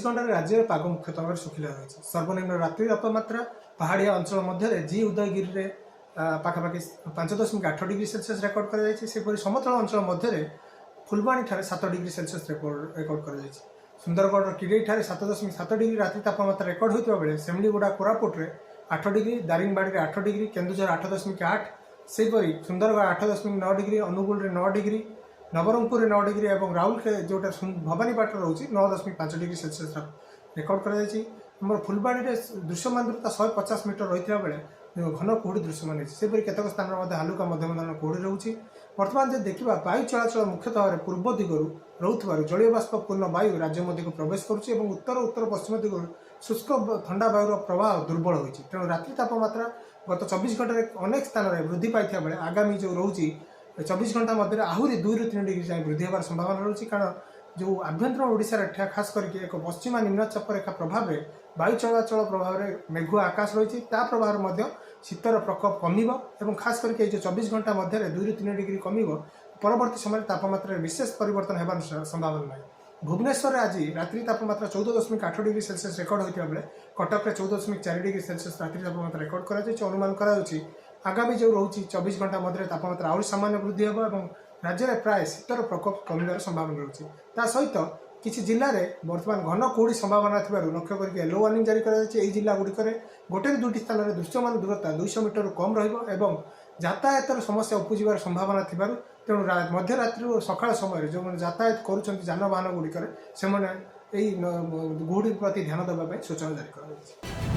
घंटा राज्य में पाग मुख्यतः भाव शुखिला रही सर्वनिम्न रात्रि तापमात्रा पहाड़िया अंचल मध्य जी उदयगिरी पाखापाखि 5.8 डिग्री सेल्सियस रेकर्ड कर समतल अंचल मध्य फुलबाणी ठारे 7 डिग्री सेल्सियस रेकर्ड कर सुंदरगढ़ किरेई ठारे 7.7 डिग्री रात्रि तापमात्रा रेकर्ड होता बेले सेमलीगुड़ा कोरापुट में 8 डिग्री दारिंगबाड़ी में 8 डिग्री केन्दुझर 8.8 सेहीपरि सुंदरगढ़ 8.9 डिग्री अनुगुल में 9 डिग्री नवरंगपुर में 9 डिग्री और राउल के जोटा भवानीपाट रोचे 9.5 डिग्री सेल्सियस रेकर्ड कर फुलबाणी में दृश्यमानता 150 मीटर रही बेले घन कुहुड़ी दृश्यमान होती केतक स्थान हालुका मध्यम धरण कुहुड़ी रोचे बर्तमान जो देखा वायु चलाचल मुख्यतः भाव पूर्व दिगरू रोथुवर जलीय बाष्पूर्ण वायु राज्य मध्य को प्रवेश करुच्ची उत्तर उत्तर पश्चिम दिगरू शुष्क ठंडा वायुर प्रभाव दुर्बल होती तेणु रात्रि तापमात्रा गत 24 घंटे अनेक स्थान में वृद्धि पाई बेले आगामी जो रोचे 24 घंटा मध्य आहरी 2 ରୁ 3 डिग्री जाए वृद्धि होवार संभावना रही कारण जो आभ्यंतर ओडिशा खास करके एक पश्चिमा निम्नचाप रेखा प्रभाव में वायु चलाचल प्रभाव में मेघुआ आकाश रही प्रभाव शीतर प्रकोप कम खास करके जो 24 घंटा मध्य 2 ରୁ 3 डिग्री कम परवर्ती समय तापमात्रा विशेष परिवर्तन होवार संभावना नहीं भुवनेश्वर आज रात्रि तापमात्रा 14.8 डिग्री सेल्सियस रेकर्ड होता बेले कटक में 14.4 डिग्री सेल्सियस रात्रि तापमात्रा रेकर्ड कर अनुमान कर आगामी जो रोचे 24 घंटा मध्य तापमात्रा आहरी सामान्य वृद्धि होगा और राज्य में प्राय शीतर प्रकोप कमिबार संभावना रही ता सहित किसी जिले में बर्तमान घन कुहुड़ी संभावना थी लक्ष्य करके येलो वार्निंग जारी कर जिला गुड़िक गोटे दुईटी स्थान में दृश्यमान दूरता 200 मीटर कम रहिबो यातायात समस्या उपजिबार संभावना थिबारु तेणु मध्यरात्रि और सकाळ समय जो यातायात करुछन्ति जानवाहन गुड़िक से गुहुड़ी प्रति ध्यान देवाई सूचना जारी कर।